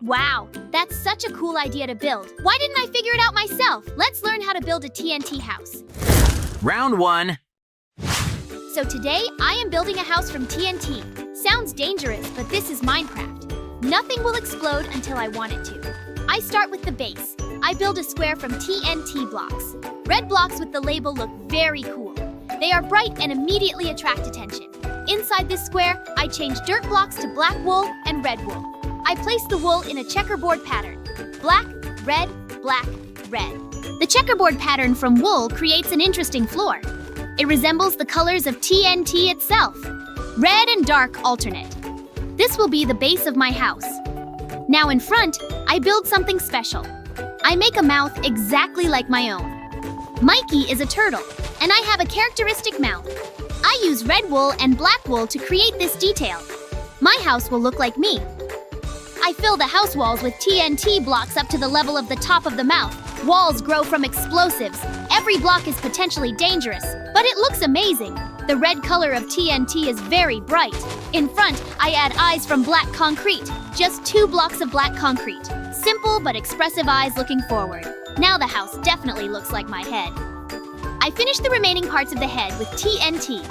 Wow, that's such a cool idea to build. Why didn't I figure it out myself? Let's learn how to build a TNT house. Round 1. So today, I am building a house from TNT. Sounds dangerous, but this is Minecraft. Nothing will explode until I want it to. I start with the base. I build a square from TNT blocks. Red blocks with the label look very cool. They are bright and immediately attract attention. Inside this square, I change dirt blocks to black wool and red wool. I place the wool in a checkerboard pattern. Black, red, black, red. The checkerboard pattern from wool creates an interesting floor. It resembles the colors of TNT itself. Red and dark alternate. This will be the base of my house. Now in front, I build something special. I make a mouth exactly like my own. Mikey is a turtle, and I have a characteristic mouth. I use red wool and black wool to create this detail. My house will look like me. I fill the house walls with TNT blocks up to the level of the top of the mouth. Walls grow from explosives. Every block is potentially dangerous, but it looks amazing. The red color of TNT is very bright. In front, I add eyes from black concrete. Just 2 blocks of black concrete. Simple but expressive eyes looking forward. Now the house definitely looks like my head. I finish the remaining parts of the head with TNT.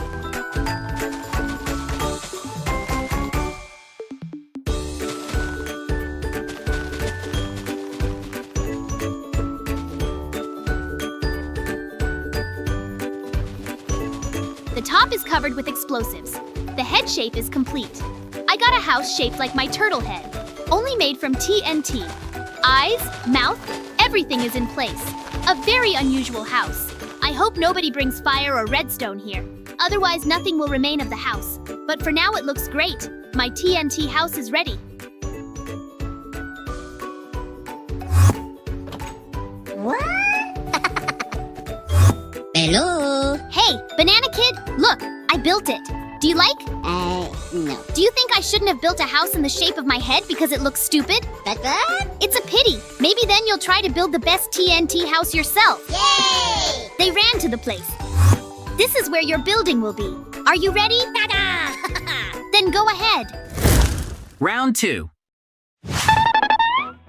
The top is covered with explosives. The head shape is complete. I got a house shaped like my turtle head, only made from TNT. Eyes, mouth, everything is in place. A very unusual house. I hope nobody brings fire or redstone here. Otherwise, nothing will remain of the house. But for now, it looks great. My TNT house is ready. What? Hello? Hey, Banana Kid, look, I built it. Do you like? No. Do you think I shouldn't have built a house in the shape of my head because it looks stupid? But It's a pity. Maybe then you'll try to build the best TNT house yourself. Yay! They ran to the place. This is where your building will be. Are you ready? Ta-da! Then go ahead. Round 2.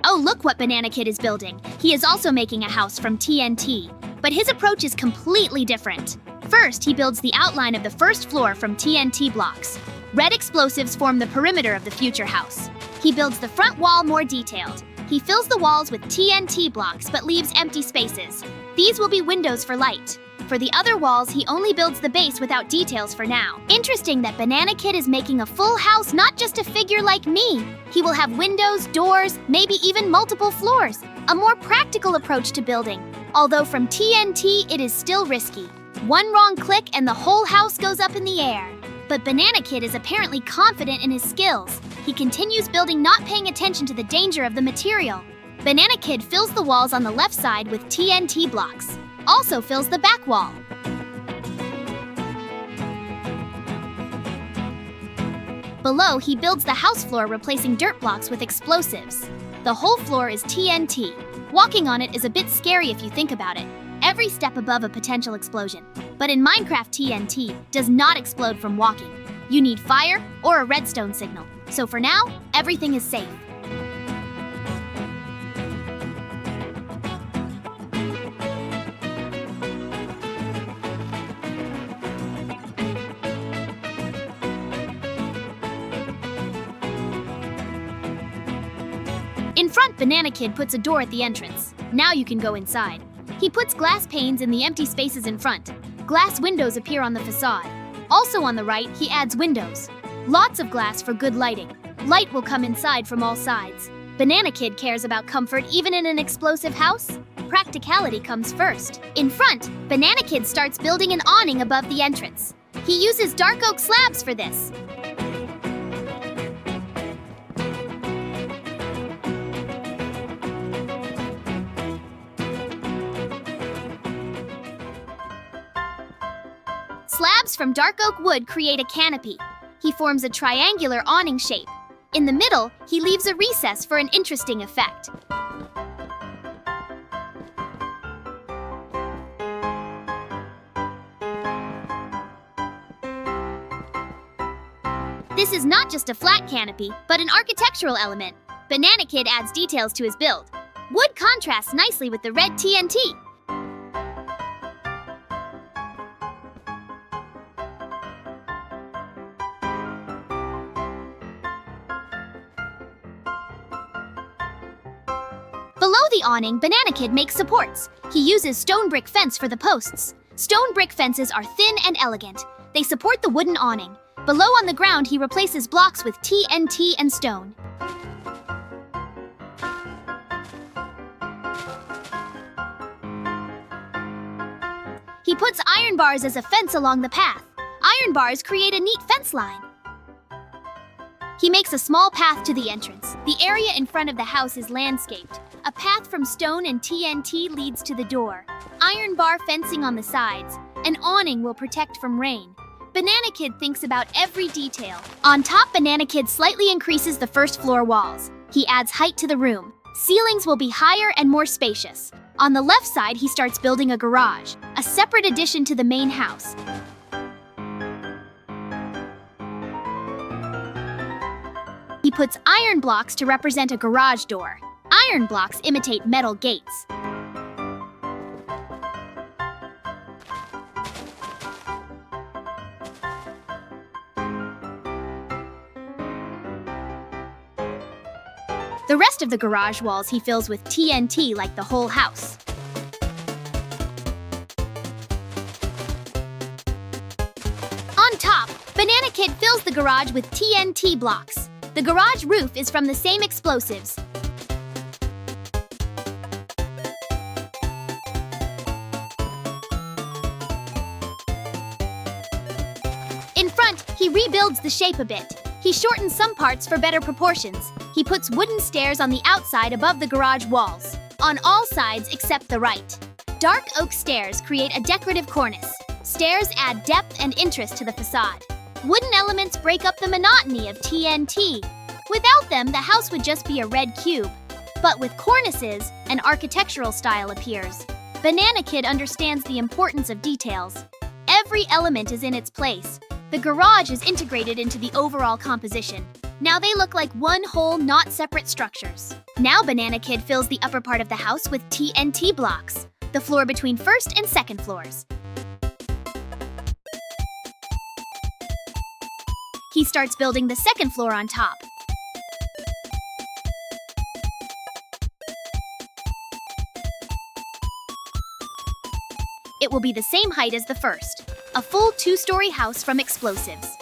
Oh, look what Banana Kid is building. He is also making a house from TNT, but his approach is completely different. First, he builds the outline of the first floor from TNT blocks. Red explosives form the perimeter of the future house. He builds the front wall more detailed. He fills the walls with TNT blocks but leaves empty spaces. These will be windows for light. For the other walls, he only builds the base without details for now. Interesting that Banana Kid is making a full house, not just a figure like me. He will have windows, doors, maybe even multiple floors. A more practical approach to building. Although from TNT, it is still risky. One wrong click and the whole house goes up in the air. But Banana Kid is apparently confident in his skills. He continues building, not paying attention to the danger of the material. Banana Kid fills the walls on the left side with TNT blocks. Also fills the back wall. Below, he builds the house floor, replacing dirt blocks with explosives. The whole floor is TNT. Walking on it is a bit scary if you think about it. Every step above a potential explosion. But in Minecraft, TNT does not explode from walking. You need fire or a redstone signal. So for now, everything is safe. In front, Banana Kid puts a door at the entrance. Now you can go inside. He puts glass panes in the empty spaces in front. Glass windows appear on the facade. Also on the right, he adds windows. Lots of glass for good lighting. Light will come inside from all sides. Banana Kid cares about comfort even in an explosive house. Practicality comes first. In front, Banana Kid starts building an awning above the entrance. He uses dark oak slabs for this. Slabs from dark oak wood create a canopy. He forms a triangular awning shape. In the middle, he leaves a recess for an interesting effect. This is not just a flat canopy, but an architectural element. Banana Kid adds details to his build. Wood contrasts nicely with the red TNT. Below the awning, Banana Kid makes supports. He uses stone brick fence for the posts. Stone brick fences are thin and elegant. They support the wooden awning. Below on the ground, he replaces blocks with TNT and stone. He puts iron bars as a fence along the path. Iron bars create a neat fence line. He makes a small path to the entrance. The area in front of the house is landscaped. A path from stone and TNT leads to the door. Iron bar fencing on the sides. An awning will protect from rain. Banana Kid thinks about every detail. On top, Banana Kid slightly increases the first floor walls. He adds height to the room. Ceilings will be higher and more spacious. On the left side, he starts building a garage, a separate addition to the main house. He puts iron blocks to represent a garage door. Iron blocks imitate metal gates. The rest of the garage walls he fills with TNT like the whole house. On top, Banana Kid fills the garage with TNT blocks. The garage roof is from the same explosives. In front, he rebuilds the shape a bit. He shortens some parts for better proportions. He puts wooden stairs on the outside above the garage walls, on all sides except the right. Dark oak stairs create a decorative cornice. Stairs add depth and interest to the facade. Wooden elements break up the monotony of TNT. Without them, the house would just be a red cube. But with cornices, an architectural style appears. Banana Kid understands the importance of details. Every element is in its place. The garage is integrated into the overall composition. Now they look like one whole, not separate structures. Now Banana Kid fills the upper part of the house with TNT blocks, the floor between first and second floors. He starts building the second floor on top. It will be the same height as the first, a full 2-story house from explosives.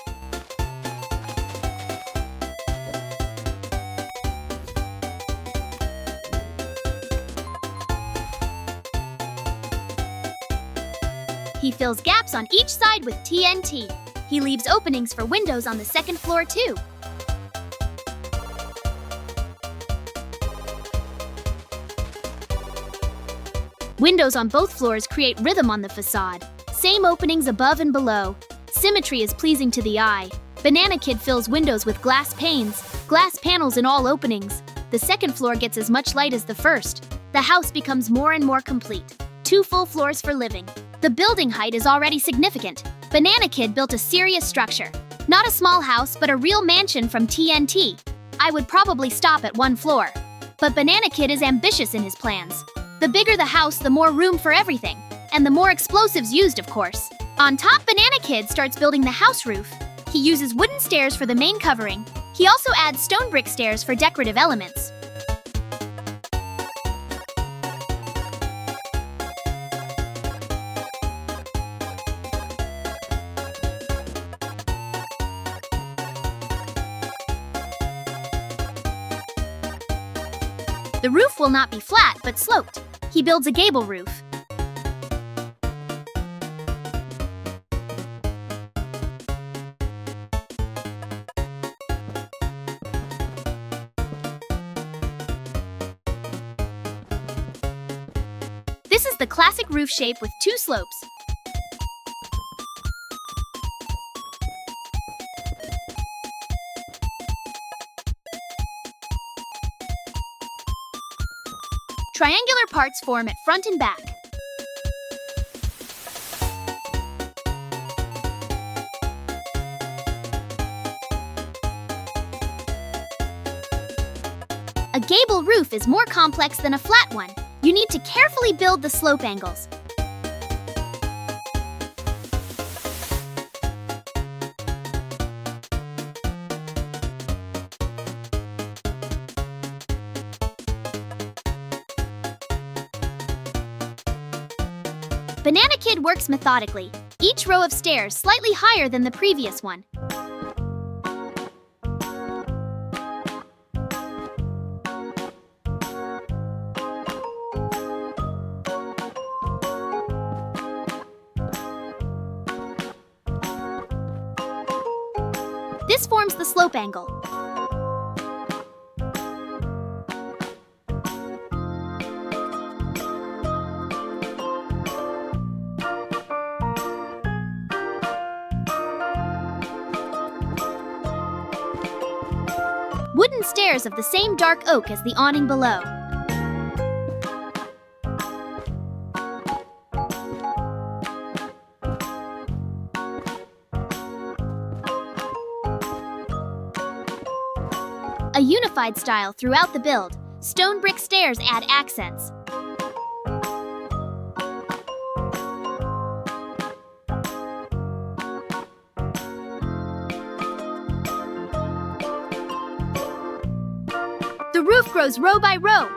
He fills gaps on each side with TNT. He leaves openings for windows on the second floor too. Windows on both floors create rhythm on the facade. Same openings above and below. Symmetry is pleasing to the eye. Banana Kid fills windows with glass panes, glass panels in all openings. The second floor gets as much light as the first. The house becomes more and more complete. 2 full floors for living. The building height is already significant. Banana Kid built a serious structure. Not a small house, but a real mansion from TNT. I would probably stop at 1 floor. But Banana Kid is ambitious in his plans. The bigger the house, the more room for everything. And the more explosives used, of course. On top, Banana Kid starts building the house roof. He uses wooden stairs for the main covering. He also adds stone brick stairs for decorative elements. The roof will not be flat, but sloped. He builds a gable roof. This is the classic roof shape with 2 slopes. Triangular parts form at front and back. gable roof is more complex than a flat one. You need to carefully build the slope angles. Banana Kid works methodically, each row of stairs slightly higher than the previous one. This forms the slope angle. Wooden stairs of the same dark oak as the awning below. A unified style throughout the build. Stone brick stairs add accents. The roof grows row by row.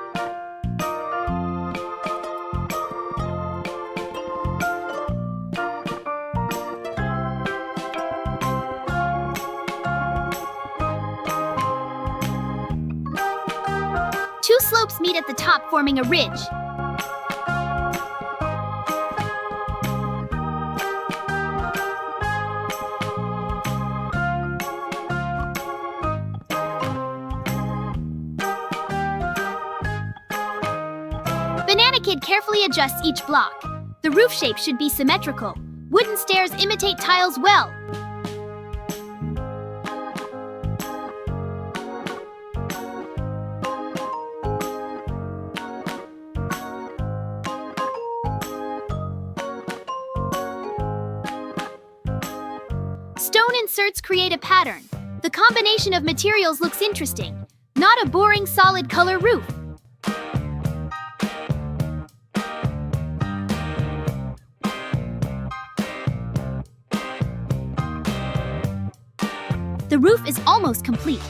Two slopes meet at the top, forming a ridge. Banana Kid carefully adjusts each block. The roof shape should be symmetrical. Wooden stairs imitate tiles well. Stone inserts create a pattern. The combination of materials looks interesting. Not a boring solid color roof. The roof is almost complete.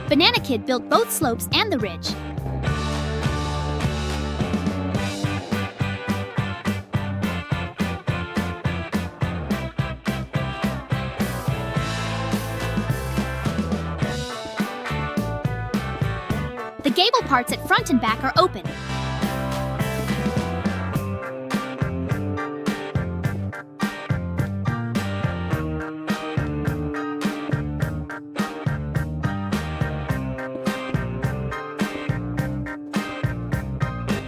Banana Kid built both slopes and the ridge. The gable parts at front and back are open.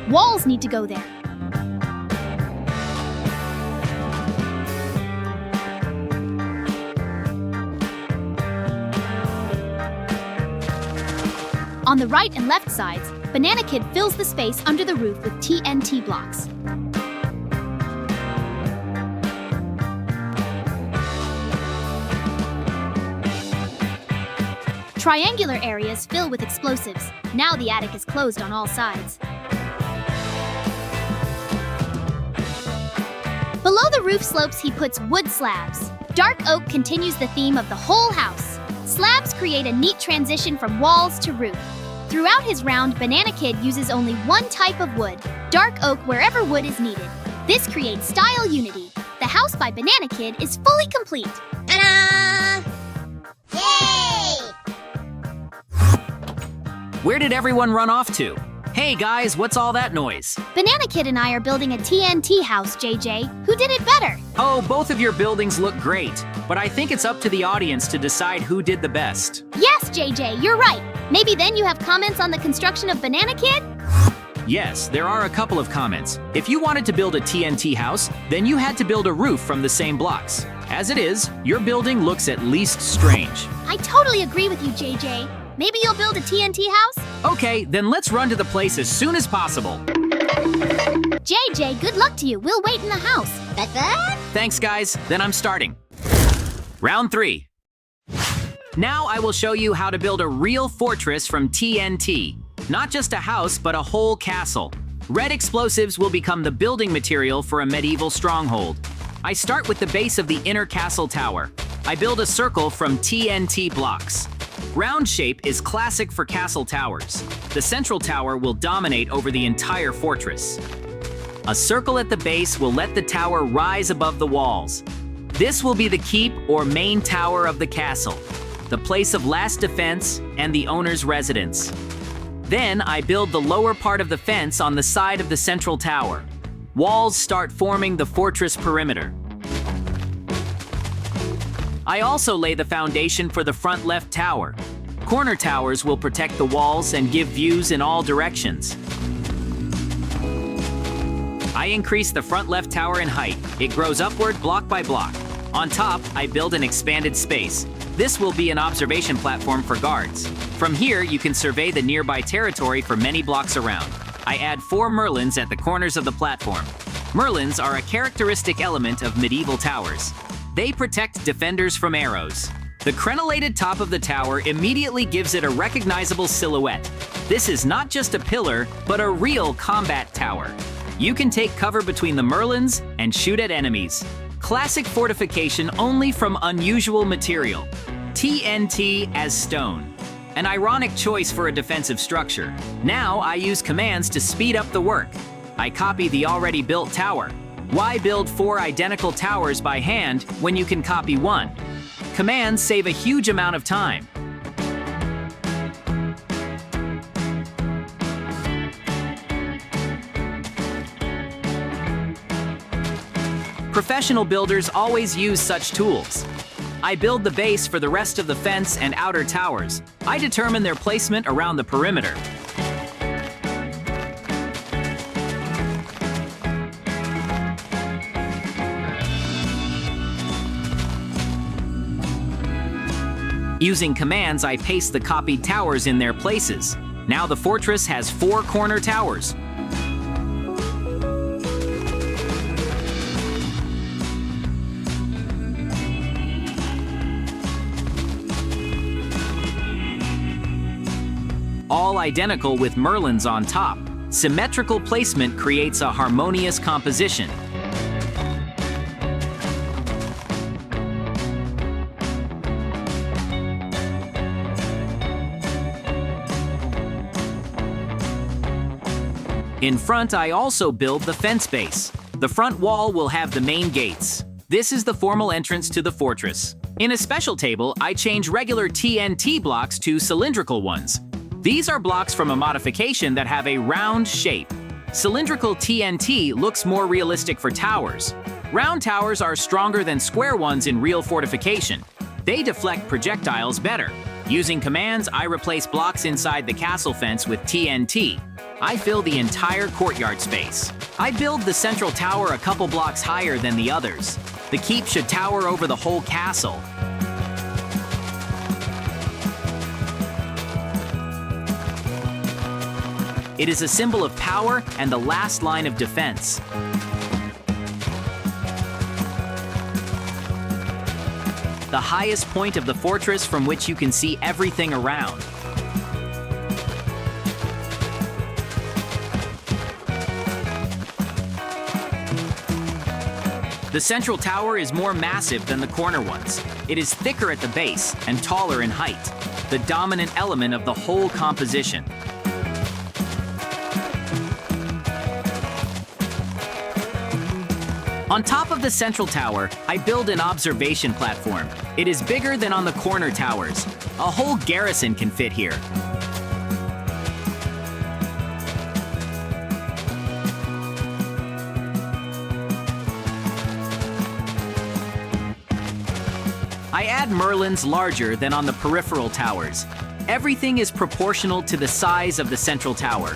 Walls need to go there. On the right and left sides, Banana Kid fills the space under the roof with TNT blocks. Triangular areas fill with explosives. Now the attic is closed on all sides. Below the roof slopes, he puts wood slabs. Dark oak continues the theme of the whole house. Slabs create a neat transition from walls to roof. Throughout his round, Banana Kid uses only one type of wood, dark oak, wherever wood is needed. This creates style unity. The house by Banana Kid is fully complete. Ta-da! Yay! Where did everyone run off to? Hey guys, what's all that noise? Banana Kid and I are building a TNT house, JJ. Who did it better? Oh, both of your buildings look great, but I think it's up to the audience to decide who did the best. Yes, JJ, you're right. Maybe then you have comments on the construction of Banana Kid? Yes, there are a couple of comments. If you wanted to build a TNT house, then you had to build a roof from the same blocks. As it is, your building looks at least strange. I totally agree with you, JJ. Maybe you'll build a TNT house? Okay, then let's run to the place as soon as possible. JJ, good luck to you. We'll wait in the house. Thanks, guys. Then I'm starting. Round 3. Now I will show you how to build a real fortress from TNT. Not just a house, but a whole castle. Red explosives will become the building material for a medieval stronghold. I start with the base of the inner castle tower. I build a circle from TNT blocks. Round shape is classic for castle towers. The central tower will dominate over the entire fortress. A circle at the base will let the tower rise above the walls. This will be the keep or main tower of the castle, the place of last defense and the owner's residence. Then I build the lower part of the fence on the side of the central tower. Walls start forming the fortress perimeter. I also lay the foundation for the front left tower. Corner towers will protect the walls and give views in all directions. I increase the front left tower in height. It grows upward block by block. On top, I build an expanded space. This will be an observation platform for guards. From here, you can survey the nearby territory for many blocks around. I add 4 merlins at the corners of the platform. Merlins are a characteristic element of medieval towers. They protect defenders from arrows. The crenellated top of the tower immediately gives it a recognizable silhouette. This is not just a pillar, but a real combat tower. You can take cover between the merlins and shoot at enemies. Classic fortification only from unusual material. TNT as stone. An ironic choice for a defensive structure. Now I use commands to speed up the work. I copy the already built tower. Why build 4 identical towers by hand when you can copy 1? Commands save a huge amount of time. Professional builders always use such tools. I build the base for the rest of the fence and outer towers. I determine their placement around the perimeter. Using commands, I paste the copied towers in their places. Now the fortress has 4 corner towers. All identical with merlins on top. Symmetrical placement creates a harmonious composition. In front, I also build the fence base. The front wall will have the main gates. This is the formal entrance to the fortress. In a special table, I change regular TNT blocks to cylindrical ones. These are blocks from a modification that have a round shape. Cylindrical TNT looks more realistic for towers. Round towers are stronger than square ones in real fortification. They deflect projectiles better. Using commands, I replace blocks inside the castle fence with TNT. I fill the entire courtyard space. I build the central tower a couple blocks higher than the others. The keep should tower over the whole castle. It is a symbol of power and the last line of defense. The highest point of the fortress from which you can see everything around. The central tower is more massive than the corner ones. It is thicker at the base and taller in height, the dominant element of the whole composition. On top of the central tower, I build an observation platform. It is bigger than on the corner towers. A whole garrison can fit here. I add merlins larger than on the peripheral towers. Everything is proportional to the size of the central tower.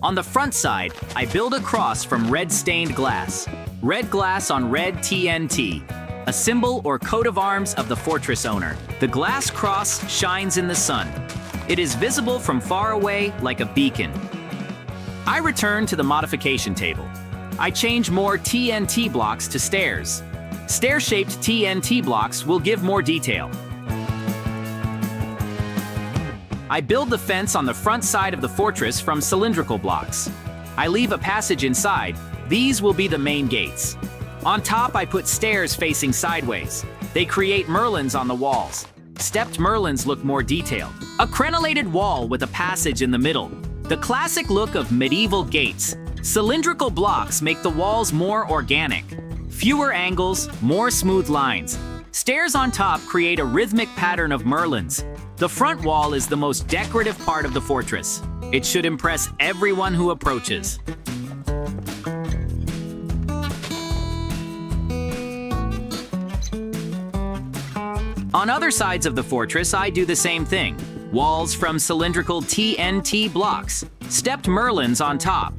On the front side, I build a cross from red stained glass. Red glass on red TNT, a symbol or coat of arms of the fortress owner. The glass cross shines in the sun. It is visible from far away like a beacon. I return to the modification table. I change more TNT blocks to stairs. Stair-shaped TNT blocks will give more detail. I build the fence on the front side of the fortress from cylindrical blocks. I leave a passage inside. These will be the main gates. On top, I put stairs facing sideways. They create merlins on the walls. Stepped merlins look more detailed. A crenellated wall with a passage in the middle. The classic look of medieval gates. Cylindrical blocks make the walls more organic. Fewer angles, more smooth lines. Stairs on top create a rhythmic pattern of merlins. The front wall is the most decorative part of the fortress. It should impress everyone who approaches. On other sides of the fortress, I do the same thing. Walls from cylindrical TNT blocks. Stepped merlins on top.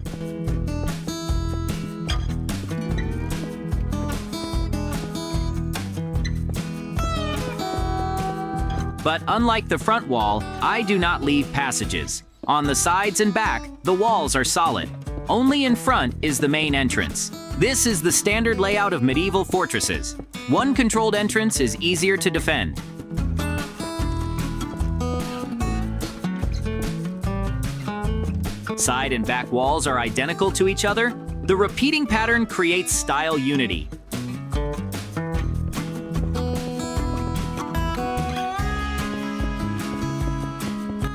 But unlike the front wall, I do not leave passages. On the sides and back, the walls are solid. Only in front is the main entrance. This is the standard layout of medieval fortresses. One controlled entrance is easier to defend. Side and back walls are identical to each other. The repeating pattern creates style unity.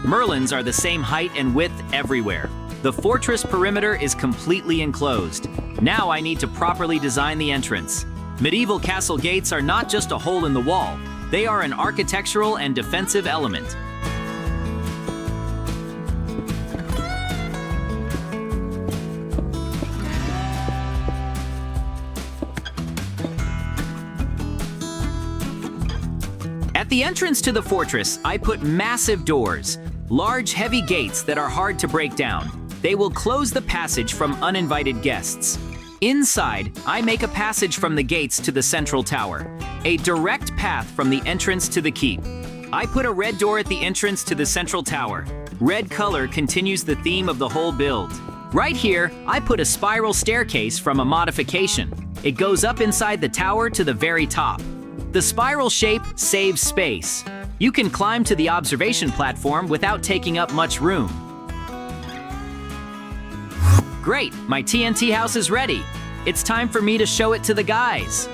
Merlins are the same height and width everywhere. The fortress perimeter is completely enclosed. Now I need to properly design the entrance. Medieval castle gates are not just a hole in the wall. They are an architectural and defensive element. At the entrance to the fortress, I put massive doors. Large, heavy gates that are hard to break down. They will close the passage from uninvited guests. Inside, I make a passage from the gates to the central tower, a direct path from the entrance to the keep. I put a red door at the entrance to the central tower. Red color continues the theme of the whole build. Right here, I put a spiral staircase from a modification. It goes up inside the tower to the very top. The spiral shape saves space. You can climb to the observation platform without taking up much room. Great, my TNT house is ready. It's time for me to show it to the guys.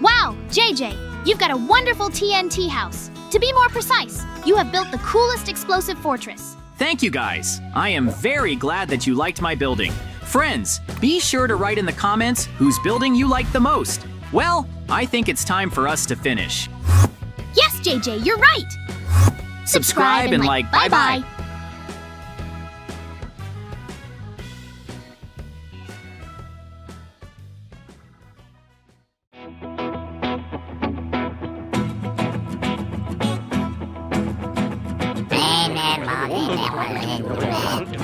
Wow, JJ, you've got a wonderful TNT house. To be more precise, you have built the coolest explosive fortress. Thank you guys. I am very glad that you liked my building. Friends, be sure to write in the comments whose building you liked the most. Well, I think it's time for us to finish. Yes, JJ, you're right. Subscribe and like. Bye-bye.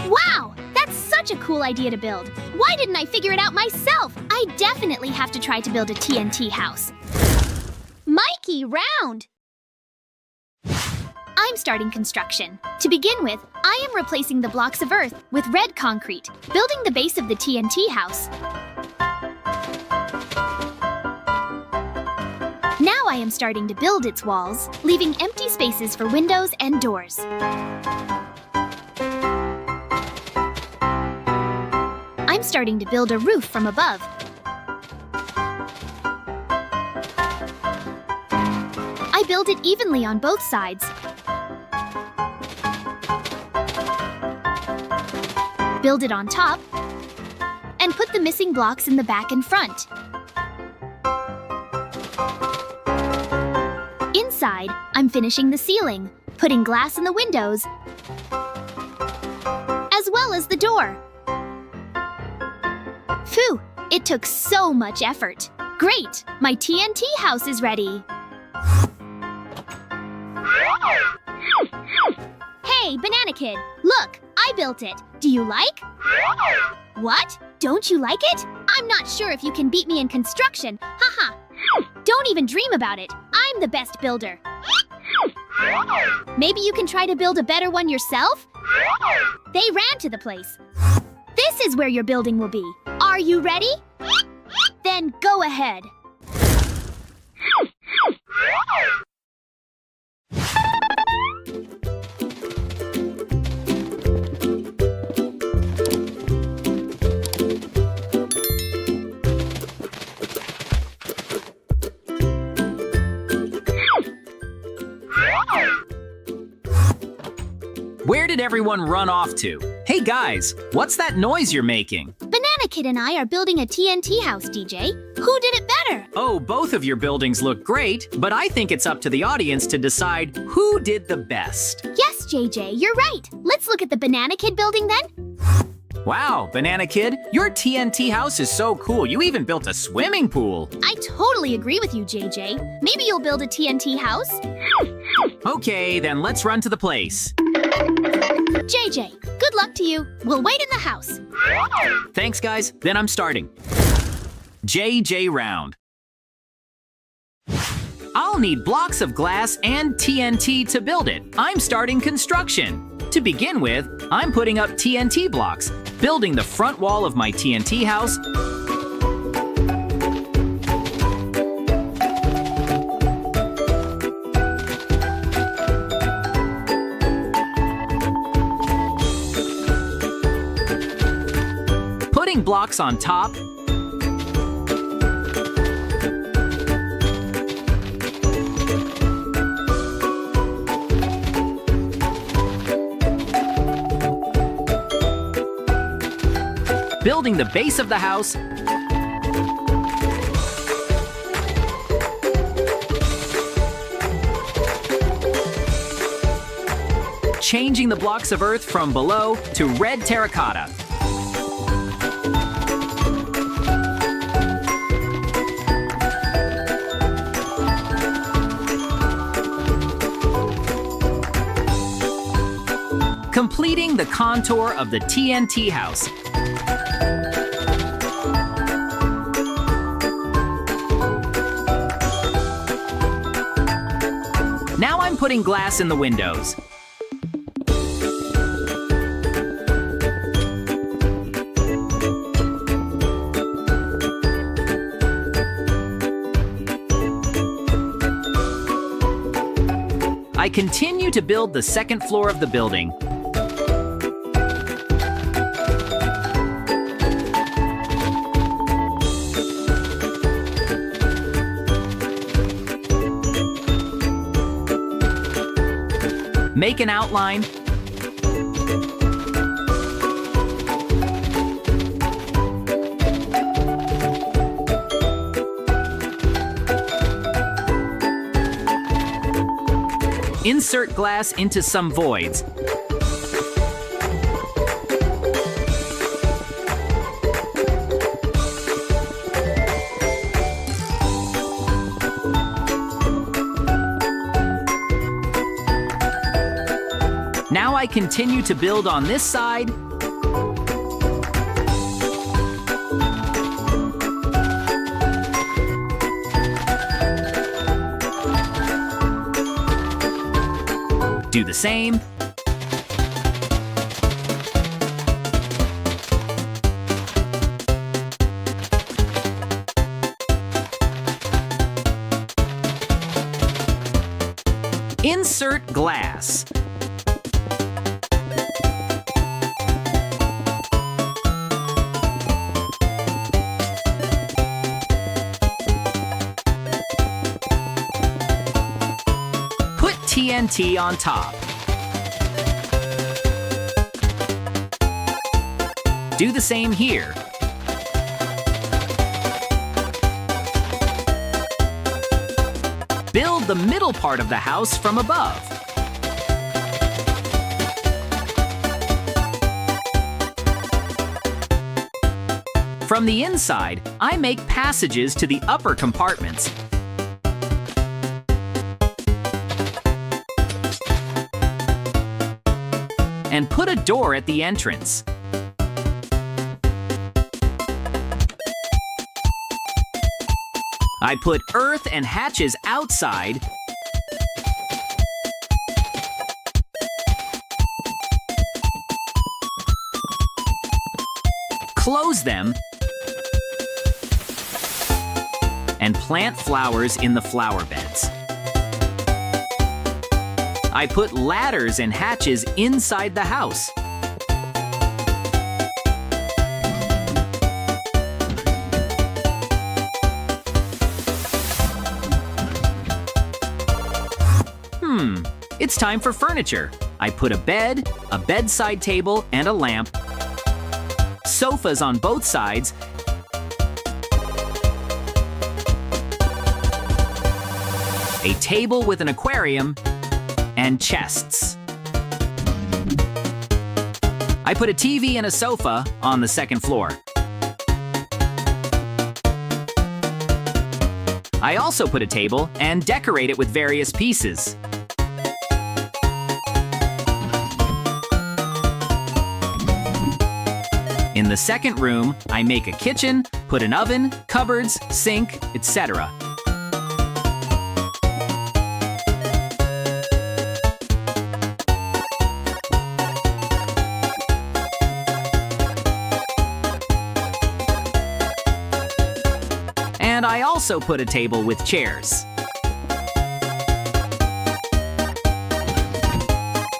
Wow, that's such a cool idea to build. Why didn't I figure it out myself? I definitely have to try to build a TNT house. Mikey, round! I'm starting construction. To begin with, I am replacing the blocks of earth with red concrete, building the base of the TNT house. Now I am starting to build its walls, leaving empty spaces for windows and doors. I'm starting to build a roof from above. I build it evenly on both sides. Build it on top, and put the missing blocks in the back and front. Inside, I'm finishing the ceiling, putting glass in the windows, as well as the door. Phew, it took so much effort. Great, my TNT house is ready. Hey, Banana Kid, look, I built it. Do you like? What? Don't you like it? I'm not sure if you can beat me in construction. Haha. Don't even dream about it. I'm the best builder. Maybe you can try to build a better one yourself? They ran to the place. This is where your building will be. Are you ready? Then go ahead. Where did everyone run off to? Hey guys, what's that noise you're making? Banana Kid and I are building a TNT house, DJ. Who did it better? Oh, both of your buildings look great, but I think it's up to the audience to decide who did the best. Yes, JJ, you're right. Let's look at the Banana Kid building then. Wow, Banana Kid, your TNT house is so cool. You even built a swimming pool. I totally agree with you, JJ. Maybe you'll build a TNT house? Okay, then let's run to the place. JJ, good luck to you. We'll wait in the house. Thanks, guys. Then I'm starting. JJ round. I'll need blocks of glass and TNT to build it. I'm starting construction. To begin with, I'm putting up TNT blocks, building the front wall of my TNT house. Putting blocks on top. Building the base of the house. Changing the blocks of earth from below to red terracotta. Completing the contour of the TNT house. Now I'm putting glass in the windows. I continue to build the second floor of the building. Make an outline. Insert glass into some voids. Now I continue to build on this side. Do the same. Insert glass. Put TNT on top. Do the same here. Build the middle part of the house from above. From the inside, I make passages to the upper compartments. And and put a door at the entrance. I put earth and hatches outside. Close them. And plant flowers in the flower beds. I put ladders and hatches inside the house. It's time for furniture. I put a bed, a bedside table, and a lamp. Sofas on both sides. A table with an aquarium, and chests. I put a TV and a sofa on the second floor. I also put a table and decorate it with various pieces. In the second room, I make a kitchen, put an oven, cupboards, sink, etc. And I also put a table with chairs.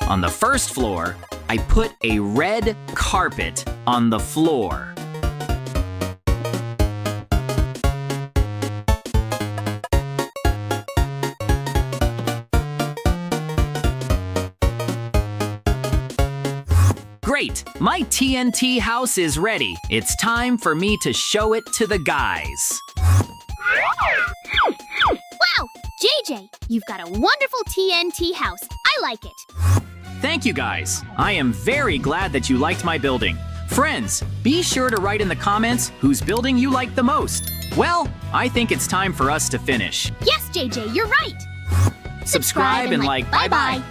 On the first floor, I put a red carpet on the floor. Great! My TNT house is ready. It's time for me to show it to the guys. Wow! JJ, you've got a wonderful TNT house. I like it. Thank you guys. I am very glad that you liked my building. Friends, be sure to write in the comments whose building you like the most. Well, I think it's time for us to finish. Yes, JJ, you're right. Subscribe and like. Bye-bye.